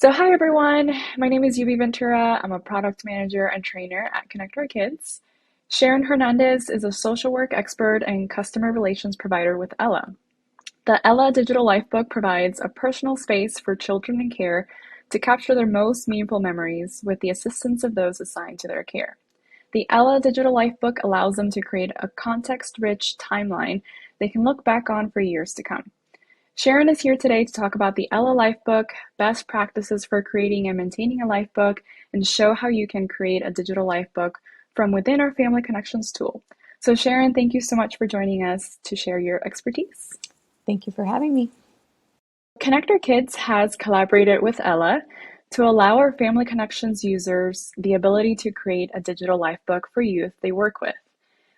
So, hi everyone. My name is Yubi Ventura. I'm a product manager and trainer at COKids. Sharon Hernandez is a social work expert and customer relations provider with Ella. The Ella Digital Lifebook provides a personal space for children in care to capture their most meaningful memories with the assistance of those assigned to their care. The Ella Digital Lifebook allows them to create a context-rich timeline they can look back on for years to come. Sharon is here today to talk about the Ella Lifebook, best practices for creating and maintaining a lifebook, and show how you can create a digital lifebook from within our Family Connections tool. So Sharon, thank you so much for joining us to share your expertise. Thank you for having me. Connector Kids has collaborated with Ella to allow our Family Connections users the ability to create a digital lifebook for youth they work with.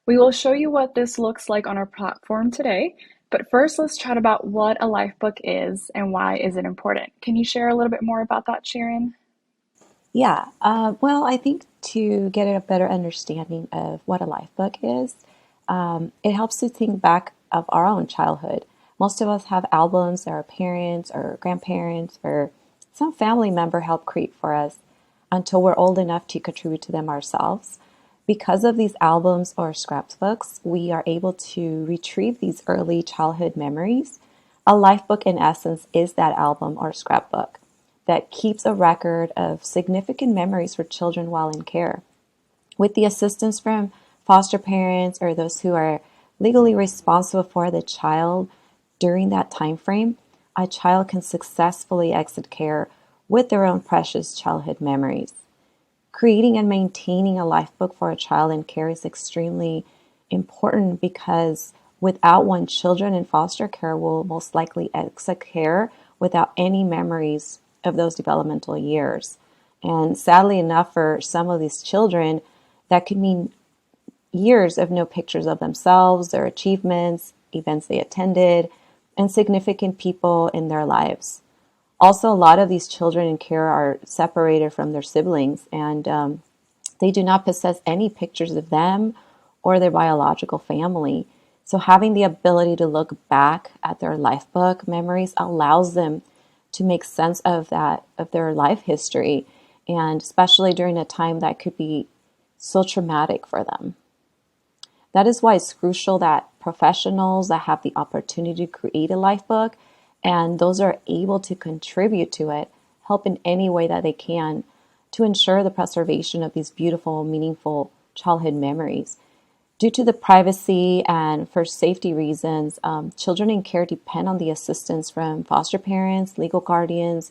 We will show you what this looks like on our platform today, but first let's chat about what a lifebook is and why is it important. Can you share a little bit more about that, Sharon? Well, I think to get a better understanding of what a life book is, it helps to think back of our own childhood. Most of us have albums that our parents or grandparents or some family member helped create for us until we're old enough to contribute to them ourselves. Because of these albums or scrapbooks, we are able to retrieve these early childhood memories. A life book, in essence, is that album or scrapbook that keeps a record of significant memories for children while in care. With the assistance from foster parents or those who are legally responsible for the child during that time frame, a child can successfully exit care with their own precious childhood memories. Creating and maintaining a life book for a child in care is extremely important because without one, children in foster care will most likely exit care without any memories of those developmental years. And sadly enough, for some of these children, that could mean years of no pictures of themselves, their achievements, events they attended, and significant people in their lives. Also, a lot of these children in care are separated from their siblings, and they do not possess any pictures of them or their biological family. So having the ability to look back at their life book memories allows them to make sense of their life history, and especially during a time that could be so traumatic for them. That is why it's crucial that professionals that have the opportunity to create a life book and those are able to contribute to it help in any way that they can to ensure the preservation of these beautiful, meaningful childhood memories. Due to the privacy and for safety reasons, children in care depend on the assistance from foster parents, legal guardians,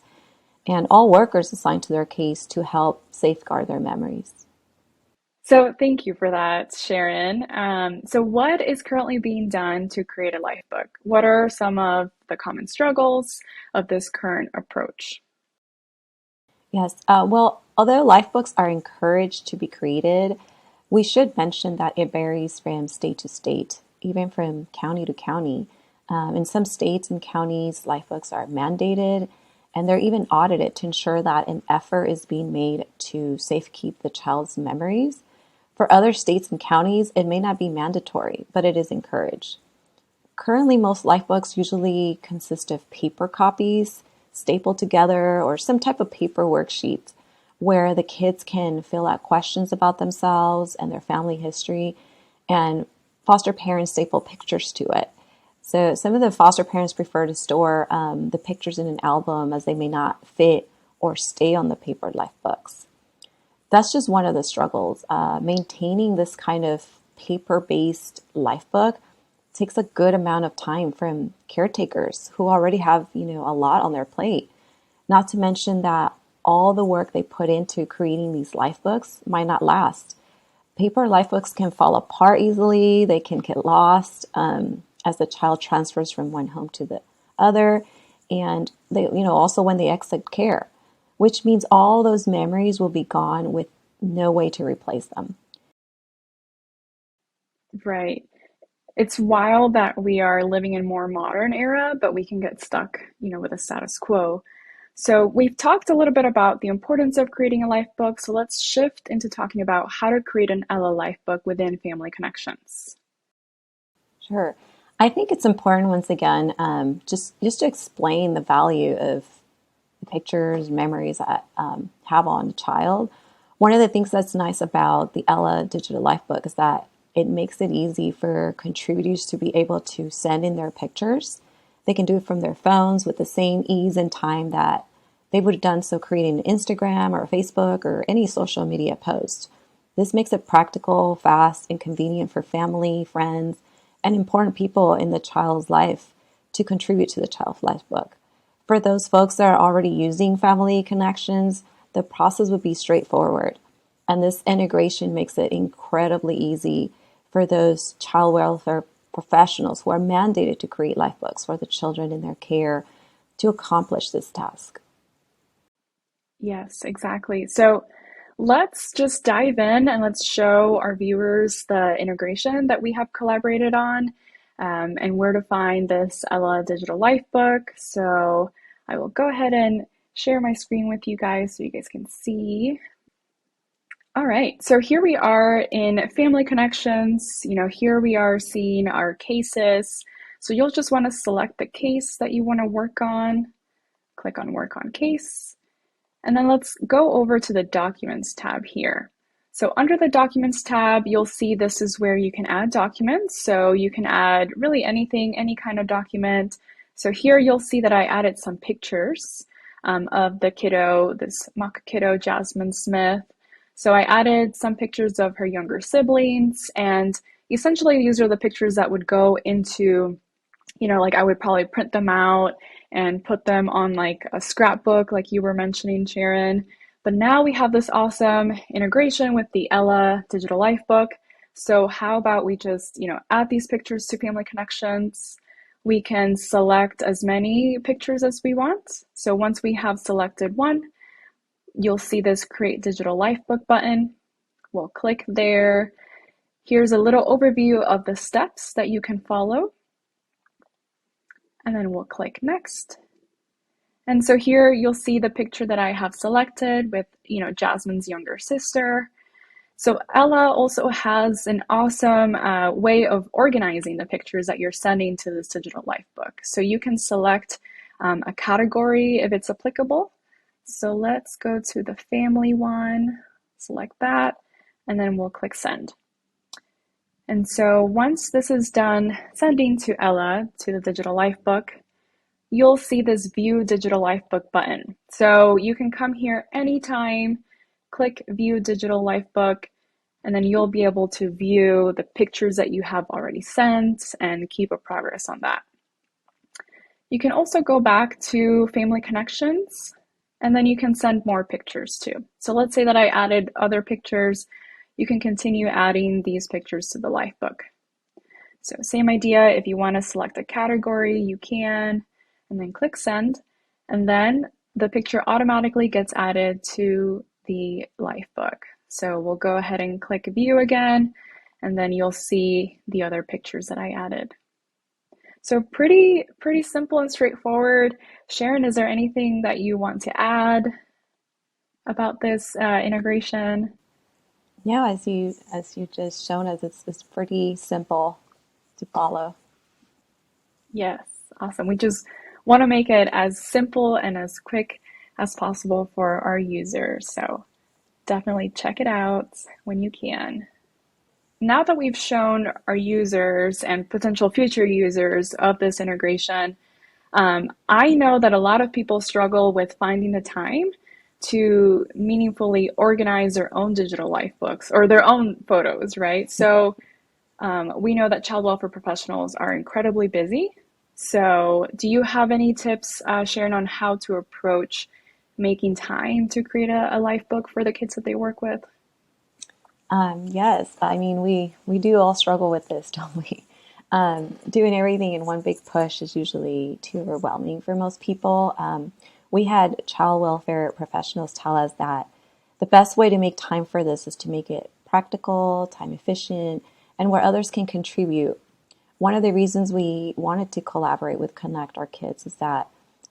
and all workers assigned to their case to help safeguard their memories. So thank you for that, Sharon. So what is currently being done to create a lifebook? What are some of the common struggles of this current approach? Yes, well, although life books are encouraged to be created, we should mention that it varies from state to state, even from county to county. In some states and counties, life books are mandated and they're even audited to ensure that an effort is being made to safekeep the child's memories. For other states and counties, it may not be mandatory, but it is encouraged. Currently, most lifebooks usually consist of paper copies stapled together or some type of paper worksheet where the kids can fill out questions about themselves and their family history, and foster parents staple pictures to it. So some of the foster parents prefer to store the pictures in an album as they may not fit or stay on the paper life books. That's just one of the struggles. Maintaining this kind of paper-based life book takes a good amount of time from caretakers who already have, a lot on their plate. Not to mention that all the work they put into creating these life books might not last. Paper life books can fall apart easily. They can get lost as the child transfers from one home to the other, and they, also when they exit care, which means all those memories will be gone with no way to replace them. Right. It's wild that we are living in a more modern era, but we can get stuck, with a status quo. So we've talked a little bit about the importance of creating a life book. So let's shift into talking about how to create an Ella life book within Family Connections. Sure. I think it's important once again, just to explain the value of pictures, memories that have on a child. One of the things that's nice about the Ella Digital Lifebook is that it makes it easy for contributors to be able to send in their pictures. They can do it from their phones with the same ease and time that they would have done so creating an Instagram or Facebook or any social media post. This makes it practical, fast, and convenient for family, friends, and important people in the child's life to contribute to the Child Lifebook. For those folks that are already using Family Connections, the process would be straightforward. And this integration makes it incredibly easy for those child welfare professionals who are mandated to create lifebooks for the children in their care to accomplish this task. Yes, exactly. So let's just dive in and let's show our viewers the integration that we have collaborated on, and where to find this Ella Digital Lifebook. So I will go ahead and share my screen with you guys so you guys can see. All right, so here we are in Family Connections. Here we are seeing our cases. So you'll just want to select the case that you want to work on, click on Work on Case, and then let's go over to the Documents tab here. So under the Documents tab, you'll see this is where you can add documents. So you can add really anything, any kind of document. So here you'll see that I added some pictures of the kiddo, this mock kiddo, Jasmine Smith. So I added some pictures of her younger siblings, and essentially these are the pictures that would go into, like I would probably print them out and put them on like a scrapbook, like you were mentioning, Sharon. But now we have this awesome integration with the Ella Digital Lifebook. So how about we just, add these pictures to Family Connections. We can select as many pictures as we want. So once we have selected one, you'll see this Create Digital Lifebook button. We'll click there. Here's a little overview of the steps that you can follow. And then we'll click Next. And so here you'll see the picture that I have selected with, Jasmine's younger sister. So Ella also has an awesome way of organizing the pictures that you're sending to this digital lifebook. So you can select a category if it's applicable. So let's go to the family one, select that, and then we'll click Send. And so once this is done sending to Ella to the digital lifebook, you'll see this View Digital Lifebook button. So you can come here anytime, click View Digital Lifebook, and then you'll be able to view the pictures that you have already sent and keep a progress on that. You can also go back to Family Connections, and then you can send more pictures too. So let's say that I added other pictures. You can continue adding these pictures to the Lifebook. So same idea, if you want to select a category, you can, and then click Send, and then the picture automatically gets added to the Lifebook. So we'll go ahead and click View again, and then you'll see the other pictures that I added. So pretty simple and straightforward. Sharon, is there anything that you want to add about this integration? Yeah, as you just shown us, it's pretty simple to follow. Yes, awesome. We just want to make it as simple and as quick as possible for our users. So definitely check it out when you can. Now that we've shown our users and potential future users of this integration, I know that a lot of people struggle with finding the time to meaningfully organize their own digital life books or their own photos, right? So we know that child welfare professionals are incredibly busy. So do you have any tips, Sharon, on how to approach making time to create a life book for the kids that they work with? Yes, I mean, we do all struggle with this, don't we? Doing everything in one big push is usually too overwhelming for most people. We had child welfare professionals tell us that the best way to make time for this is to make it practical, time efficient, and where others can contribute. One of the reasons we wanted to collaborate with Connect Our Kids is that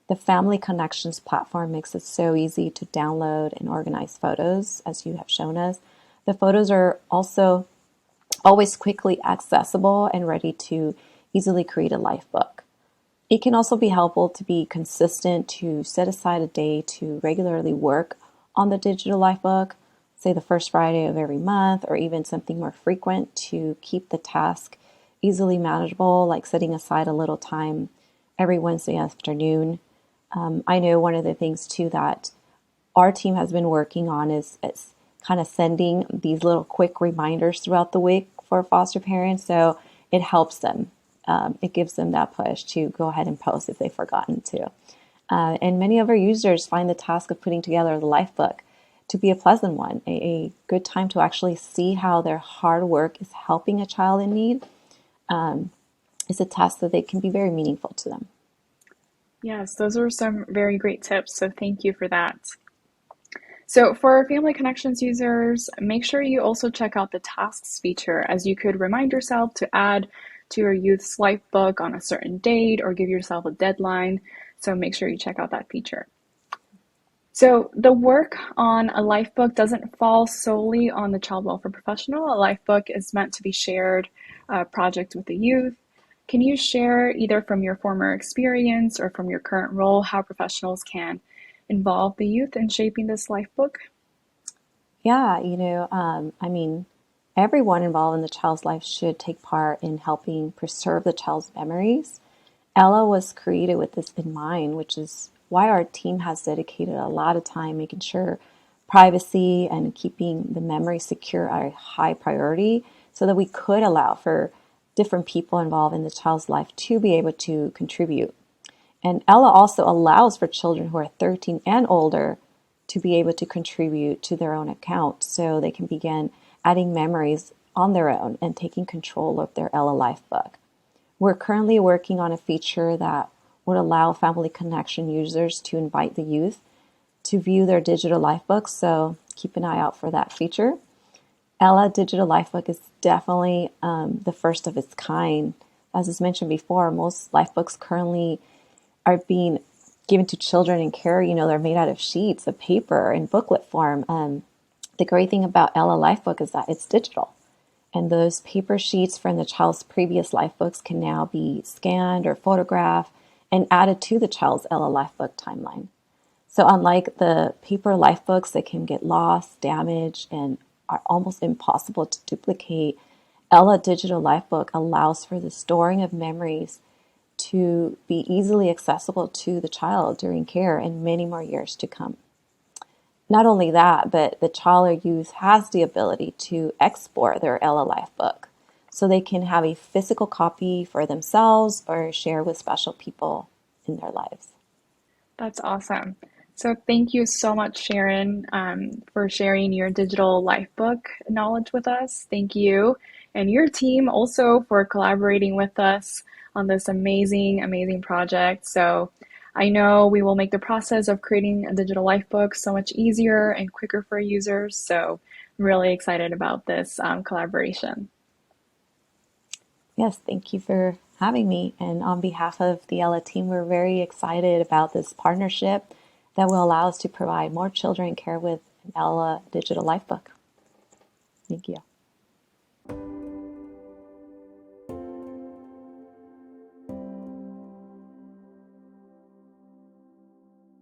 the Family Connections platform makes it so easy to download and organize photos, as you have shown us. The photos are also always quickly accessible and ready to easily create a life book. It can also be helpful to be consistent to set aside a day to regularly work on the digital life book, say the first Friday of every month, or even something more frequent to keep the task easily manageable, like setting aside a little time every Wednesday afternoon. I know one of the things too that our team has been working on is kind of sending these little quick reminders throughout the week for foster parents. So it helps them. It gives them that push to go ahead and post if they've forgotten to. And many of our users find the task of putting together the life book to be a pleasant one, a good time to actually see how their hard work is helping a child in need. It's a task that they can be very meaningful to them. Yes, those are some very great tips. So thank you for that. So for our Family Connections users, make sure you also check out the tasks feature, as you could remind yourself to add to your youth's life book on a certain date or give yourself a deadline. So make sure you check out that feature. So the work on a life book doesn't fall solely on the child welfare professional. A life book is meant to be shared project with the youth. Can you share, either from your former experience or from your current role, how professionals can involve the youth in shaping this life book? Yeah, I mean, everyone involved in the child's life should take part in helping preserve the child's memories. Ella was created with this in mind, which is why our team has dedicated a lot of time making sure privacy and keeping the memory secure are a high priority so that we could allow for different people involved in the child's life to be able to contribute. And Ella also allows for children who are 13 and older to be able to contribute to their own account so they can begin adding memories on their own and taking control of their Ella Life book. We're currently working on a feature that would allow Family Connection users to invite the youth to view their digital life books, so keep an eye out for that feature. Ella Digital Life Book is definitely the first of its kind. As was mentioned before, most life books currently are being given to children in care. They're made out of sheets of paper in booklet form. The great thing about Ella Lifebook is that it's digital. And those paper sheets from the child's previous life books can now be scanned or photographed and added to the child's Ella Lifebook timeline. So unlike the paper life books that can get lost, damaged, and are almost impossible to duplicate, Ella Digital Lifebook allows for the storing of memories to be easily accessible to the child during care and many more years to come. Not only that, but the child or youth has the ability to export their Ella Life book so they can have a physical copy for themselves or share with special people in their lives. That's awesome. So thank you so much, Sharon, for sharing your digital life book knowledge with us. Thank you. And your team also for collaborating with us on this amazing, amazing project. So I know we will make the process of creating a digital life book so much easier and quicker for users. So I'm really excited about this collaboration. Yes, thank you for having me. And on behalf of the Ella team, we're very excited about this partnership that will allow us to provide more children care with an Ella digital life book. Thank you.